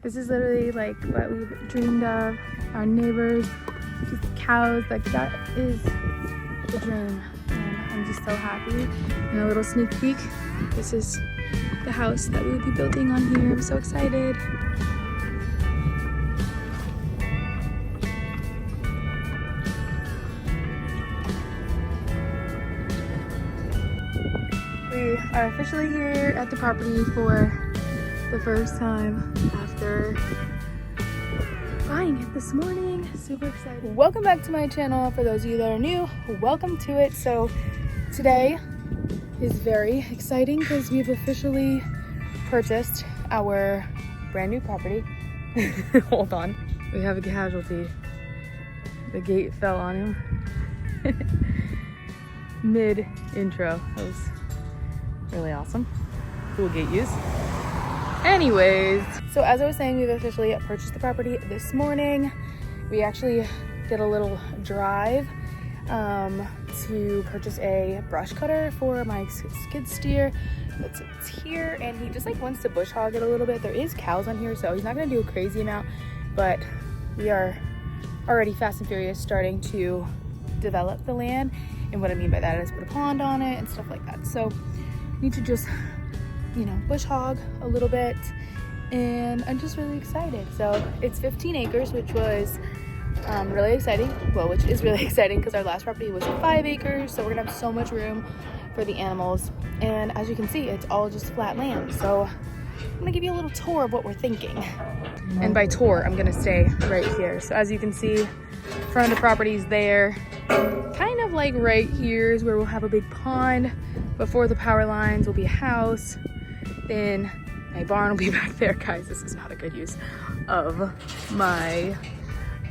This is literally like what we've dreamed of. Our neighbors, just cows, like that is the dream. And I'm just so happy. And a little sneak peek, this is the house that we will be building on here. I'm so excited. We are officially here at the property for the first time after buying it this morning. Super excited. Welcome back to my channel. For those of you that are new, welcome to it. So today is very exciting because we've officially purchased our brand new property. Hold on. We have a casualty. The gate fell on him. Mid intro. That was really awesome. Cool gate use. Anyways, so as I was saying, we've officially purchased the property this morning. We actually did a little drive to purchase a brush cutter for my skid steer that sits here, and he just like wants to bush hog it a little bit. There is cows on here, so he's not gonna do a crazy amount, but we are already fast and furious starting to develop the land. And what I mean by that is put a pond on it and stuff like that. So need to just, you know, bush hog a little bit, and I'm just really excited. So it's 15 acres, which was really exciting. Well, which is really exciting because our last property was 5 acres, so we're gonna have so much room for the animals. And as you can see, it's all just flat land. So I'm gonna give you a little tour of what we're thinking. And by tour, I'm gonna stay right here. So as you can see, front of the property is there. Kind of like right here is where we'll have a big pond. Before the power lines will be a house. Then my barn will be back there. Guys, this is not a good use of my,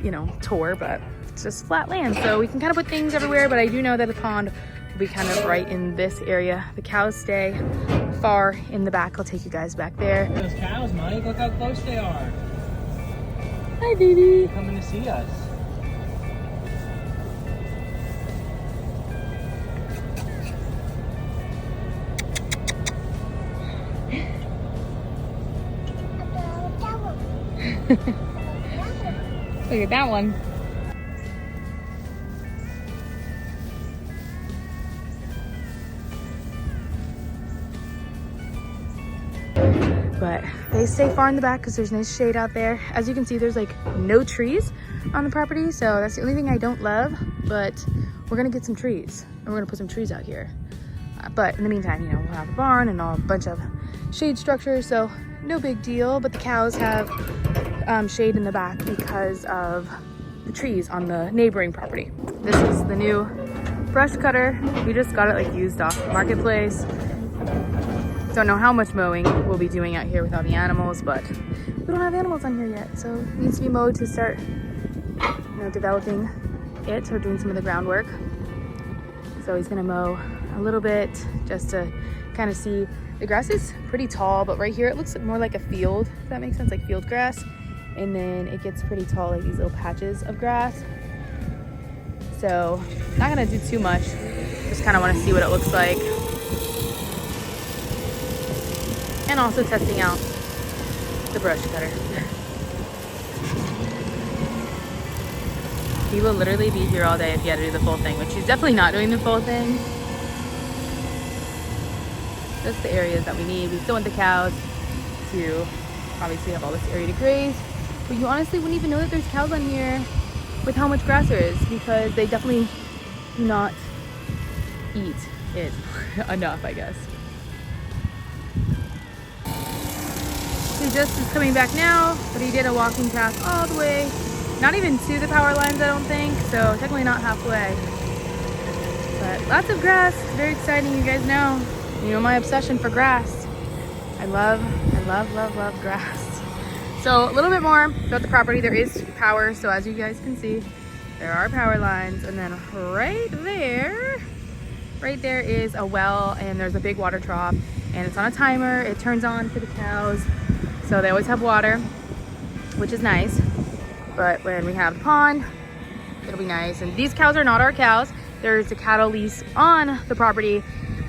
you know, tour, but it's just flat land. So we can kind of put things everywhere, but I do know that the pond will be kind of right in this area. The cows stay far in the back. I'll take you guys back there. Those cows, Mike, look how close they are. Hi, baby. They're coming to see us. Look at that one. But they stay far in the back because there's nice shade out there. As you can see, there's like no trees on the property, so that's the only thing I don't love, but we're gonna get some trees and we're gonna put some trees out here. But in the meantime, you know, we'll have a barn and a bunch of shade structures, so no big deal. But the cows have shade in the back because of the trees on the neighboring property. This is the new brush cutter. We just got it like used off the marketplace. Don't know how much mowing we'll be doing out here with all the animals, but we don't have animals on here yet, so it needs to be mowed to start, you know, developing it or doing some of the groundwork. So he's gonna mow a little bit just to kind of see. The grass is pretty tall, but right here it looks more like a field, if that makes sense, like field grass. And then it gets pretty tall, like these little patches of grass. So not gonna do too much, just kind of want to see what it looks like. And also testing out the brush cutter. He will literally be here all day if he had to do the full thing, which he's definitely not doing the full thing. Just the areas that we need. We still want the cows to obviously have all this area to graze. But you honestly wouldn't even know that there's cows on here with how much grass there is, because they definitely do not eat it enough, I guess. He just is coming back now, but he did a walking path all the way, not even to the power lines, I don't think, so technically not halfway. But lots of grass, very exciting. You guys know, you know my obsession for grass. I love grass. So a little bit more about the property. There is power, so as you guys can see, there are power lines, and then right there is a well, and there's a big water trough, and it's on a timer. It turns on for the cows, so they always have water, which is nice. But when we have the pond, it'll be nice. And these cows are not our cows. There's a cattle lease on the property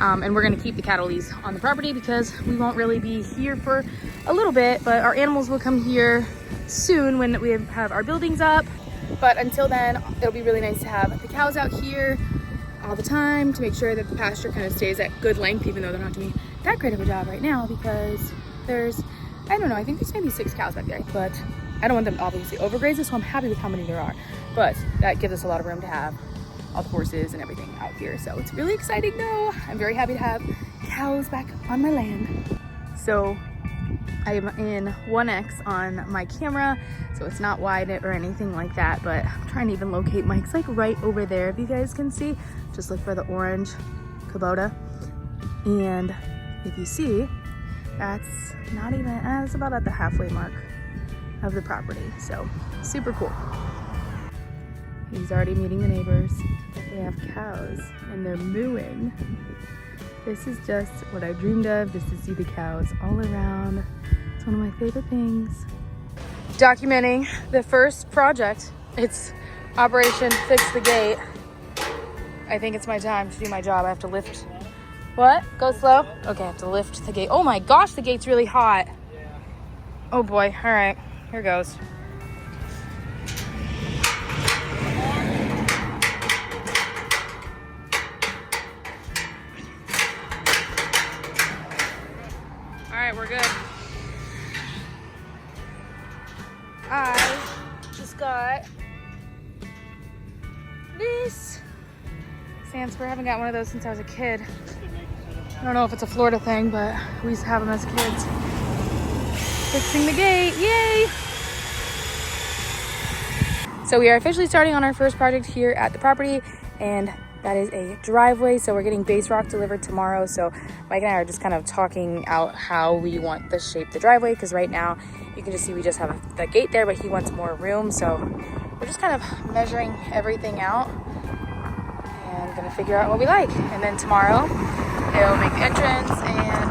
And we're gonna keep the cattle lease on the property because we won't really be here for a little bit, but our animals will come here soon when we have our buildings up. But until then, it'll be really nice to have the cows out here all the time to make sure that the pasture kind of stays at good length, even though they're not doing that great of a job right now because there's, I don't know, I think there's maybe 6 cows back there, but I don't want them to obviously overgraze, so I'm happy with how many there are. But that gives us a lot of room to have all the horses and everything out here. So it's really exciting though. I'm very happy to have cows back on my land. So I am in 1X on my camera, so it's not wide or anything like that, but I'm trying to even locate Mike's like right over there. If you guys can see, just look for the orange Kubota. And if you see, that's not even, it's about at the halfway mark of the property. So super cool. He's already meeting the neighbors. They have cows and they're mooing. This is just what I dreamed of, just to see the cows all around. It's one of my favorite things. Documenting the first project. It's Operation Fix the Gate. I think it's my time to do my job. I have to lift. What? Go slow? Okay, I have to lift the gate. Oh my gosh, the gate's really hot. Oh boy, all right, here goes. All right, we're good. I just got this sand spray. I haven't got one of those since I was a kid. I don't know if it's a Florida thing, but we used to have them as kids. Fixing the gate, yay! So we are officially starting on our first project here at the property, and that is a driveway. So we're getting base rock delivered tomorrow. So Mike and I are just kind of talking out how we want to shape the driveway, because right now you can just see we just have the gate there, but he wants more room. So we're just kind of measuring everything out and gonna figure out what we like. And then tomorrow it'll make the entrance and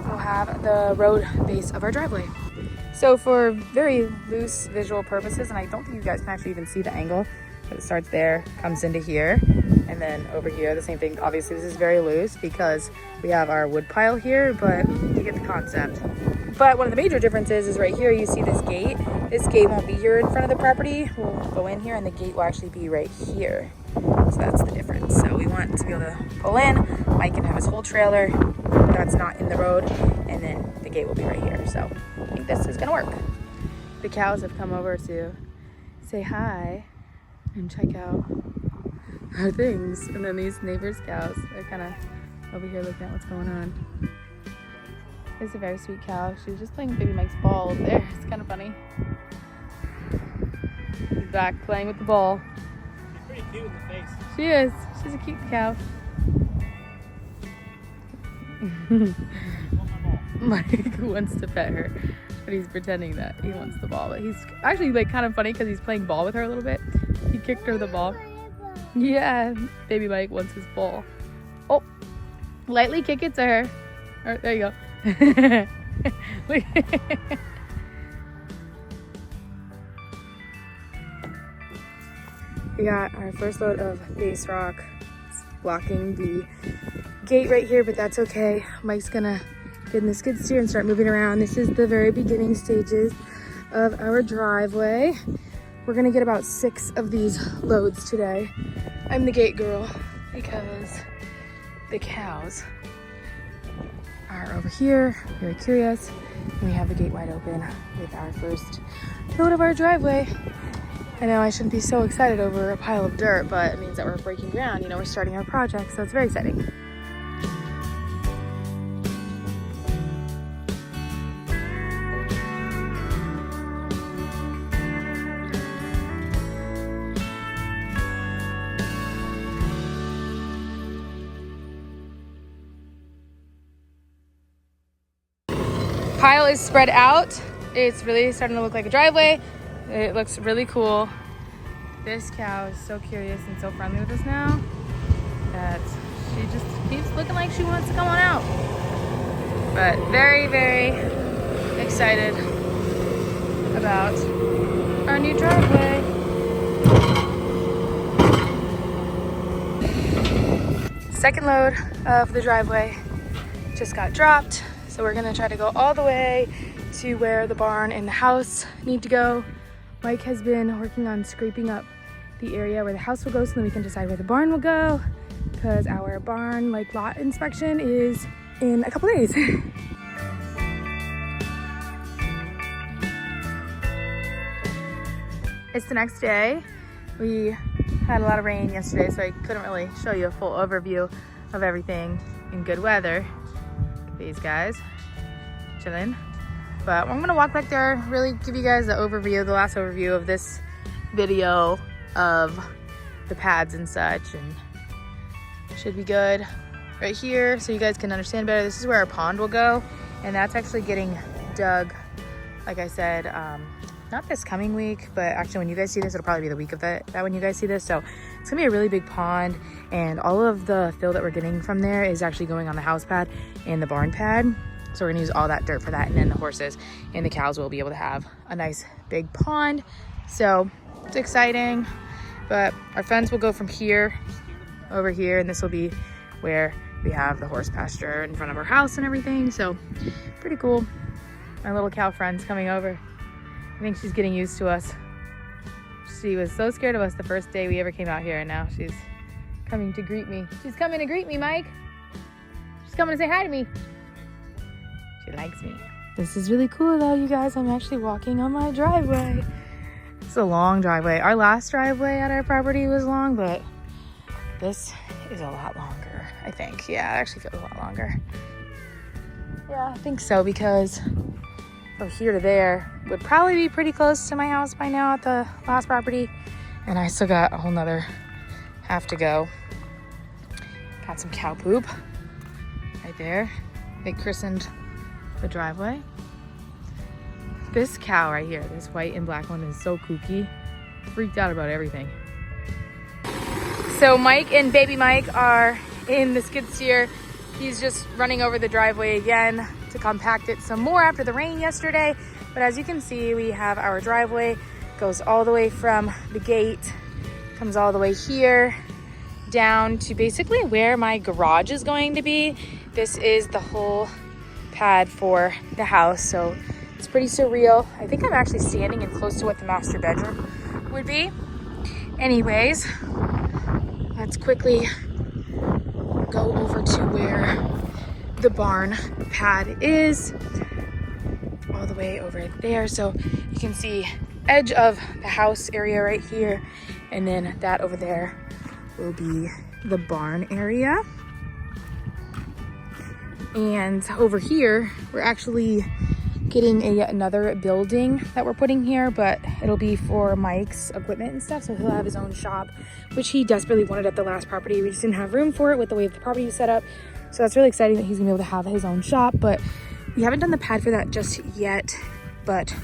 we'll have the road base of our driveway. So for very loose visual purposes, and I don't think you guys can actually even see the angle, but it starts there, comes into here, and then over here, the same thing. Obviously this is very loose because we have our wood pile here, but you get the concept. But one of the major differences is right here, you see this gate. This gate won't be here in front of the property. We'll go in here and the gate will actually be right here. So that's the difference. So we want to be able to pull in. Mike can have his whole trailer that's not in the road, and then the gate will be right here. So I think this is gonna work. The cows have come over to say hi and check out our things. And then these neighbors' cows are kind of over here looking at what's going on. This is a very sweet cow. She was just playing with baby Mike's ball over there. It's kind of funny. She's back playing with the ball. She's pretty cute in the face. She is. She's a cute cow. Mike wants to pet her, but he's pretending that he wants the ball. But he's actually like kind of funny because he's playing ball with her a little bit. He kicked her the ball. Yeah, baby Mike wants his ball. Oh, lightly kick it to her. All right, there you go. We got our first load of base rock. It's blocking the gate right here, but that's okay. Mike's gonna get in the skid steer and start moving around. This is the very beginning stages of our driveway. We're gonna get about 6 of these loads today. I'm the gate girl because the cows are over here, very curious, and we have the gate wide open with our first load of our driveway. I know I shouldn't be so excited over a pile of dirt, but it means that we're breaking ground. You know, we're starting our project, so it's very exciting. Pile is spread out. It's really starting to look like a driveway. It looks really cool. This cow is so curious and so friendly with us now that she just keeps looking like she wants to come on out. But very, very excited about our new driveway. second load of the driveway just got dropped. So we're gonna try to go all the way to where the barn and the house need to go. Mike has been working on scraping up the area where the house will go so then we can decide where the barn will go, because our barn lot inspection is in a couple days. It's the next day. We had a lot of rain yesterday, so I couldn't really show you a full overview of everything in good weather. These guys chilling. But I'm gonna walk back there, really give you guys the overview, the last overview of this video of the pads and such, and should be good right here so you guys can understand better. This is where our pond will go, and that's actually getting dug, like I said, not this coming week, but actually when you guys see this, it'll probably be the week of that when you guys see this. So it's gonna be a really big pond, and all of the fill that we're getting from there is actually going on the house pad and the barn pad. So we're gonna use all that dirt for that, and then the horses and the cows will be able to have a nice big pond. So it's exciting, but our fence will go from here over here, and this will be where we have the horse pasture in front of our house and everything. So pretty cool. My little cow friend's coming over. I think she's getting used to us. She was so scared of us the first day we ever came out here, and now she's coming to greet me. She's coming to greet me, Mike. She's coming to say hi to me. She likes me. This is really cool though, you guys. I'm actually walking on my driveway. It's a long driveway. Our last driveway at our property was long, but this is a lot longer, I think. Yeah, it actually feels a lot longer. Yeah, I think so, because from here to there would probably be pretty close to my house by now at the last property, and I still got a whole nother half to go. Got some cow poop right there. They christened the driveway. This cow right here, this white and black one, is so kooky. Freaked out about everything. So Mike and baby Mike are in the skid steer. He's just running over the driveway again to compact it some more after the rain yesterday. But as you can see, we have our driveway, goes all the way from the gate, comes all the way here, down to basically where my garage is going to be. This is the whole pad for the house, so it's pretty surreal. I think I'm actually standing in close to what the master bedroom would be. Anyways, let's quickly go over to where the barn pad is, all the way over there. So you can see edge of the house area right here, and then that over there will be the barn area. And over here, we're actually getting another building that we're putting here, but it'll be for Mike's equipment and stuff, so he'll have his own shop, which he desperately wanted at the last property. We just didn't have room for it with the way the property was set up. So that's really exciting that he's gonna be able to have his own shop, but we haven't done the pad for that just yet, but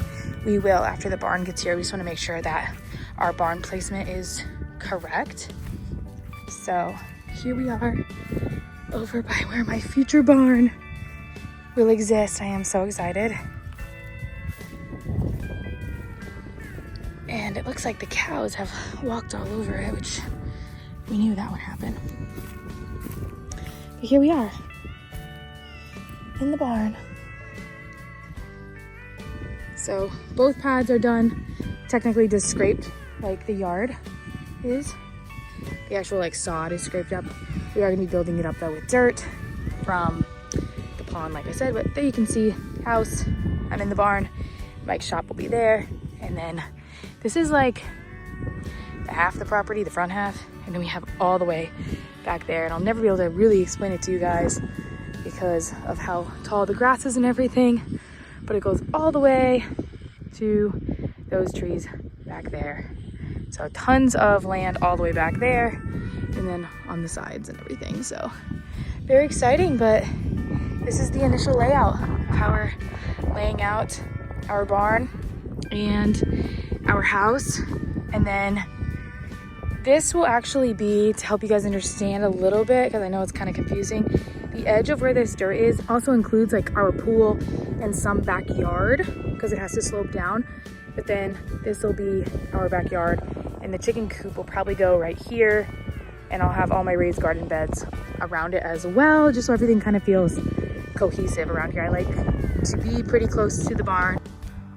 we will after the barn gets here. We just wanna make sure that our barn placement is correct. So here we are over by where my future barn will exist. I am so excited. And it looks like the cows have walked all over it, which we knew that would happen. But here we are in the barn. So both pads are done, technically just scraped like the yard is. The actual sod is scraped up. We are gonna be building it up though with dirt from the pond, like I said, but there you can see house. I'm in the barn. Mike's shop will be there. And then this is like the half of the property, the front half, and then we have all the way back there. And I'll never be able to really explain it to you guys because of how tall the grass is and everything, but it goes all the way to those trees back there. So tons of land all the way back there, and then on the sides and everything. So very exciting, but this is the initial layout, how we're laying out our barn and our house. And then this will actually be to help you guys understand a little bit, because I know it's kind of confusing. The edge of where this dirt is also includes our pool and some backyard, because it has to slope down. But then this will be our backyard, and the chicken coop will probably go right here And I'll have all my raised garden beds around it as well, just so everything kind of feels cohesive around here. I like to be pretty close to the barn.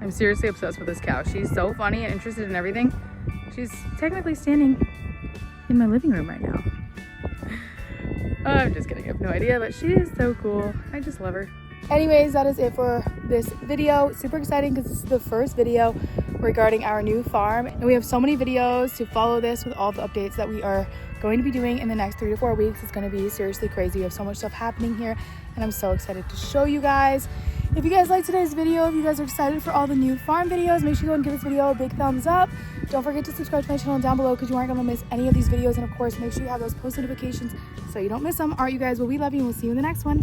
I'm seriously obsessed with this cow. She's so funny and interested in everything. She's technically standing in my living room right now. I'm just kidding, I have no idea, but she is so cool. I just love her. Anyways, that is it for this video. Super exciting because this is the first video regarding our new farm. And we have so many videos to follow this with all the updates that we are going to be doing in the next 3 to 4 weeks. It's going to be seriously crazy. We have so much stuff happening here and I'm so excited to show you guys. If you guys liked today's video, if you guys are excited for all the new farm videos, make sure you go and give this video a big thumbs up. Don't forget to subscribe to my channel down below because you aren't going to miss any of these videos. And of course, make sure you have those post notifications so you don't miss them. All right, you guys, well, we love you and we'll see you in the next one.